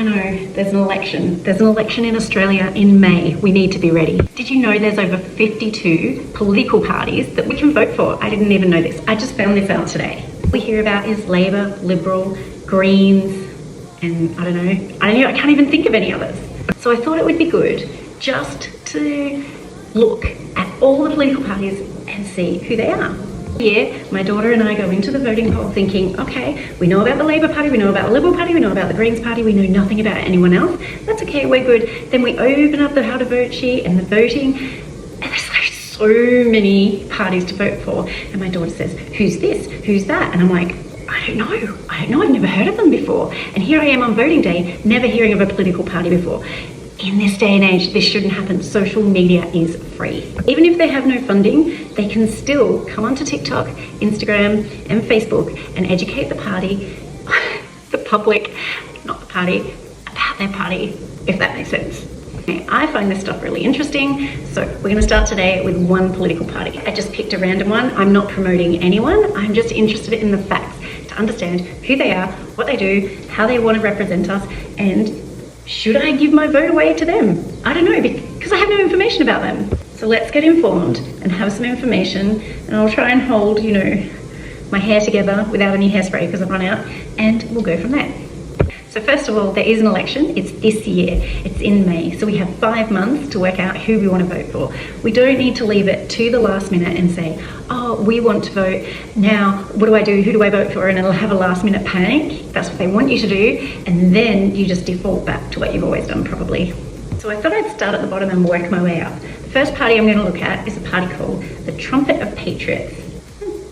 I know, there's an election. There's an election in Australia in May. We need to be ready. Did you know there's over 52 political parties that we can vote for? I didn't even know this. I just found this out today. What we hear about is Labor, Liberal, Greens, and I don't know, I can't even think of any others. So I thought it would be good just to look at all the political parties and see who they are. Here, my daughter and I go into the voting poll thinking, okay, we know about the Labor Party, we know about the Liberal Party, we know about the Greens Party, we know nothing about anyone else. That's okay, we're good. Then we open up the how to vote sheet and the voting, and there's like so many parties to vote for. And my daughter says, who's this? Who's that? And I'm like, I don't know, I've never heard of them before. And here I am on voting day, never hearing of a political party before. In this day and age, this shouldn't happen. Social media is free. Even if they have no funding, they can still come onto TikTok, Instagram, and Facebook and educate the party, the public, not the party, about their party, if that makes sense. I find this stuff really interesting, so we're gonna start today with one political party. I just picked a random one. I'm not promoting anyone. I'm just interested in the facts to understand who they are, what they do, how they want to represent us, and should I give my vote away to them? I don't know, because I have no information about them. So let's get informed and have some information, and I'll try and hold, you know, my hair together without any hairspray because I've run out, and we'll go from there. So first of all, there is an election. It's this year. It's in May. So we have 5 months to work out who we want to vote for. We don't need to leave it to the last minute and say, oh, we want to vote now. What do I do? Who do I vote for? And it'll have a last minute panic. That's what they want you to do. And then you just default back to what you've always done probably. So I thought I'd start at the bottom and work my way up. The first party I'm going to look at is a party called the Trumpet of Patriots.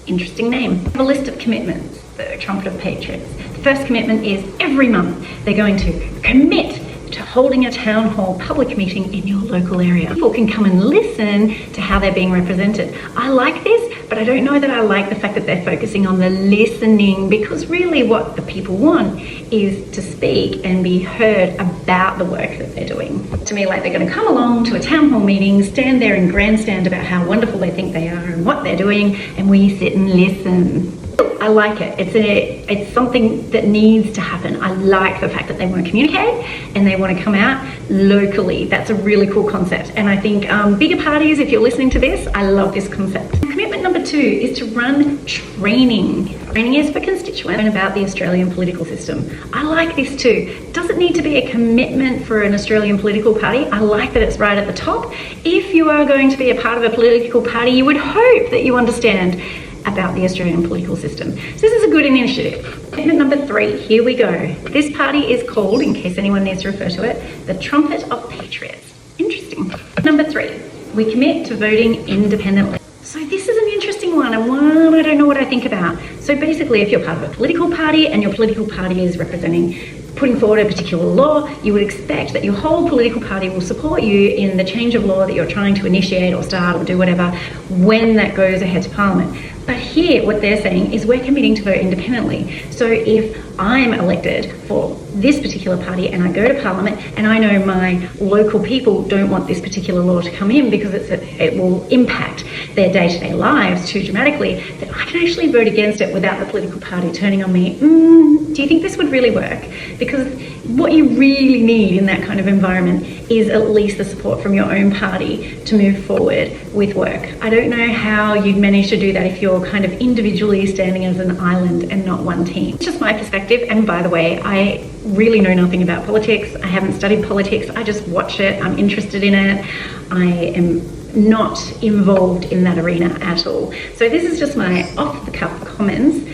Interesting name. I have a list of commitments, the Trumpet of Patriots. The first commitment is every month they're going to commit to holding a town hall public meeting in your local area. People can come and listen to how they're being represented. I like this, but I don't know that I like the fact that they're focusing on the listening, because really what the people want is to speak and be heard about the work that they're doing. To me, like, they're going to come along to a town hall meeting, stand there and grandstand about how wonderful they think they are and what they're doing, and we sit and listen. I like it. It's something that needs to happen. I like the fact that they want to communicate and they want to come out locally. That's a really cool concept. And I think bigger parties, if you're listening to this, I love this concept. Commitment number 2 is to run training. Training is for constituents and about the Australian political system. I like this too. Doesn't need to be a commitment for an Australian political party. I like that it's right at the top. If you are going to be a part of a political party, you would hope that you understand about the Australian political system. So this is a good initiative. Commitment number 3, here we go. This party is called, in case anyone needs to refer to it, the Trumpet of Patriots. Interesting. Number 3, we commit to voting independently. So this is an interesting one, and one I don't know what I think about. So basically, if you're part of a political party and your political party is putting forward a particular law, you would expect that your whole political party will support you in the change of law that you're trying to initiate or start or do whatever when that goes ahead to Parliament. But here, what they're saying is we're committing to vote independently. So if I'm elected for this particular party and I go to Parliament and I know my local people don't want this particular law to come in because it will impact their day-to-day lives too dramatically, then I can actually vote against it without the political party turning on me. Do you think this would really work? Because what you really need in that kind of environment is at least the support from your own party to move forward with work. I don't know how you'd manage to do that if you're kind of individually standing as an island and not one team. It's just my perspective, and by the way, I really know nothing about politics. I haven't studied politics. I just watch it. I'm interested in it. I am not involved in that arena at all. So this is just my off-the-cuff comments.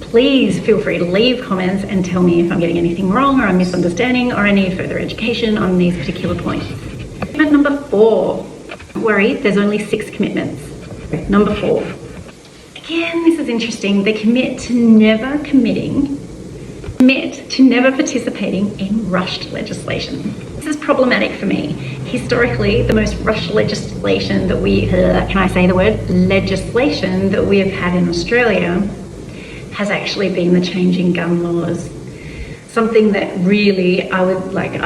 Please feel free to leave comments and tell me if I'm getting anything wrong or I'm misunderstanding or I need further education on these particular points. Commitment number 4. Don't worry, there's only 6 commitments. Number 4. Again, this is interesting. They commit to never participating in rushed legislation. This is problematic for me. Historically, the most rushed legislation that legislation that we have had in Australia has actually been the changing gun laws. Something that really I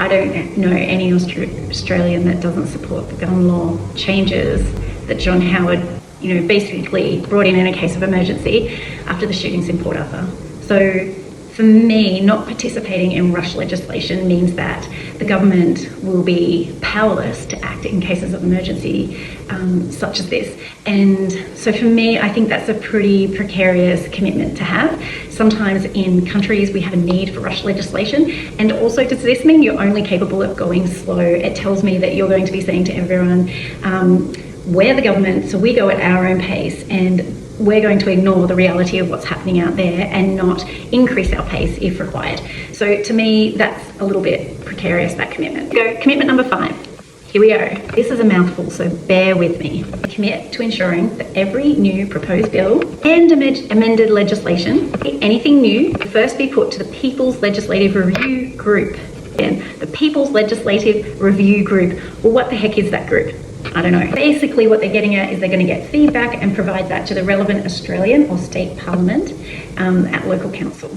don't know any Australian that doesn't support the gun law changes that John Howard, basically brought in a case of emergency after the shootings in Port Arthur. So For me, not participating in rush legislation means that the government will be powerless to act in cases of emergency such as this. And so for me, I think that's a pretty precarious commitment to have. Sometimes in countries we have a need for rush legislation, and also does this mean you're only capable of going slow? It tells me that you're going to be saying to everyone, we're the government, so we go at our own pace, and we're going to ignore the reality of what's happening out there and not increase our pace if required. So to me, that's a little bit precarious, that commitment. Commitment number 5. Here we go. This is a mouthful, so bear with me. Commit to ensuring that every new proposed bill and amended legislation, anything new, will first be put to the People's Legislative Review Group. Again, the People's Legislative Review Group. Well, what the heck is that group? I don't know. Basically what they're getting at is they're going to get feedback and provide that to the relevant Australian or state parliament at local council.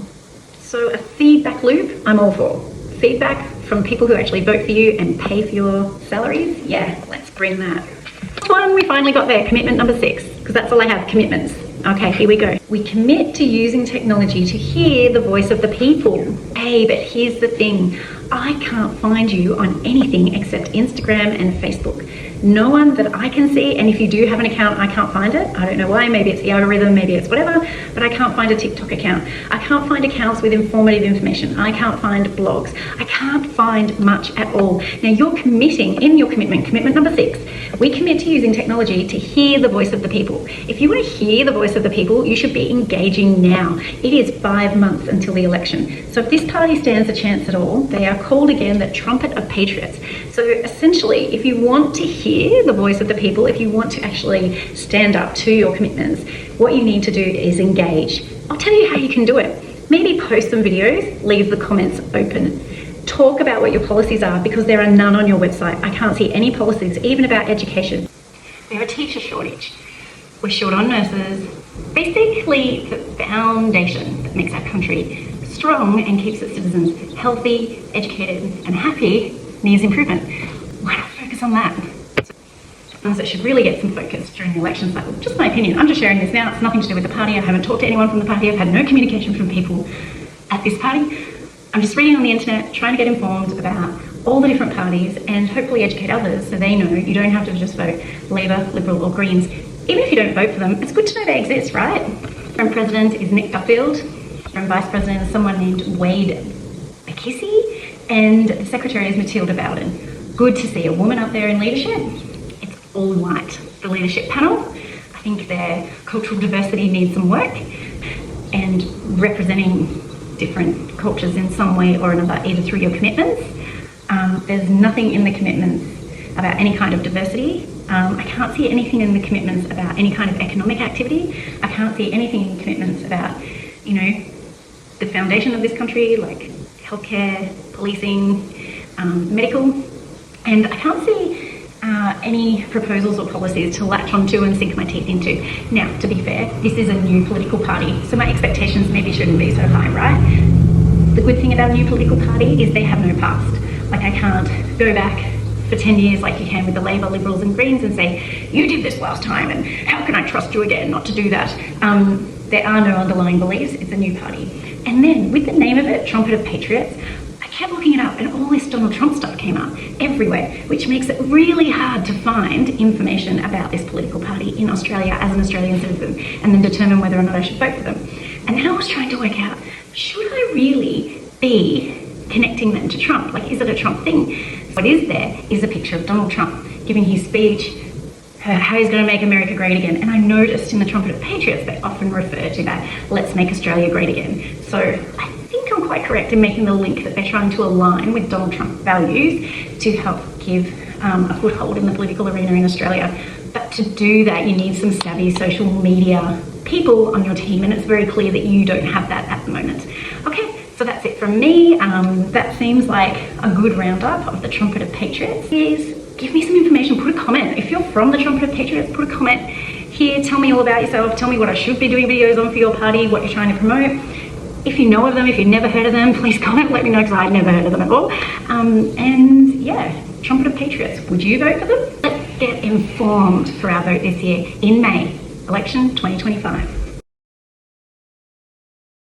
So a feedback loop, I'm all for. Feedback from people who actually vote for you and pay for your salaries. Yeah, let's bring that. This one we finally got there, commitment number 6, because that's all I have, commitments. Okay, here we go. We commit to using technology to hear the voice of the people. Hey, but here's the thing. I can't find you on anything except Instagram and Facebook. No one that I can see, and if you do have an account, I can't find it. I don't know why, maybe it's the algorithm, maybe it's whatever, but I can't find a TikTok account. I can't find accounts with informative information. I can't find blogs. I can't find much at all. Now you're committing, in your commitment number 6, we commit to using technology to hear the voice of the people. If you want to hear the voice of the people, you should be engaging now. It is 5 months until the election. So if this party stands a chance at all, they are called again the Trumpet of Patriots. So essentially, if you want to hear the voice of the people, if you want to actually stand up to your commitments, what you need to do is engage. I'll tell you how you can do it. Maybe post some videos, leave the comments open. Talk about what your policies are, because there are none on your website. I can't see any policies, even about education. We have a teacher shortage. We're short on nurses. Basically, the foundation that makes our country strong and keeps its citizens healthy, educated, and happy needs improvement. Why not focus on that? Ones that should really get some focus during the election cycle. Just my opinion. I'm just sharing this now. It's nothing to do with the party. I haven't talked to anyone from the party. I've had no communication from people at this party. I'm just reading on the internet, trying to get informed about all the different parties and hopefully educate others so they know you don't have to just vote Labor, Liberal or Greens. Even if you don't vote for them, it's good to know they exist, right? Our president is Nick Duffield. Our vice president is someone named Wade Bakissi, and the secretary is Matilda Bowden. Good to see a woman up there in leadership. It's all white. The leadership panel, I think their cultural diversity needs some work, and representing different cultures in some way or another, either through your commitments. There's nothing in the commitments about any kind of diversity. I can't see anything in the commitments about any kind of economic activity. I can't see anything in commitments about, you know, the foundation of this country, like healthcare, policing, medical, and I can't see any proposals or policies to latch onto and sink my teeth into. Now, to be fair, this is a new political party, so my expectations maybe shouldn't be so high, right? The good thing about a new political party is they have no past. Like, I can't go back for 10 years like you can with the Labor, Liberals and Greens and say, you did this last time and how can I trust you again not to do that? There are no underlying beliefs. It's a new party. And then with the name of it, Trumpet of Patriots, I kept looking it up and all this Donald Trump stuff came up everywhere, which makes it really hard to find information about this political party in Australia as an Australian citizen and then determine whether or not I should vote for them. And then I was trying to work out, should I really be connecting them to Trump? Like, is it a Trump thing? What is there is a picture of Donald Trump giving his speech, how he's going to make America great again. And I noticed in the Trumpet of Patriots, they often refer to that, let's make Australia great again. So I think I'm quite correct in making the link that they're trying to align with Donald Trump values to help give a foothold in the political arena in Australia. But to do that, you need some savvy social media people on your team, and it's very clear that you don't have that at the moment. Okay. So that's it from me. That seems like a good roundup of the Trumpet of Patriots. Please give me some information, put a comment. If you're from the Trumpet of Patriots, put a comment here, tell me all about yourself, tell me what I should be doing videos on for your party, what you're trying to promote. If you know of them, if you've never heard of them, please comment, let me know, because I've never heard of them at all. And yeah, Trumpet of Patriots, would you vote for them? Let's get informed for our vote this year in May, election 2025.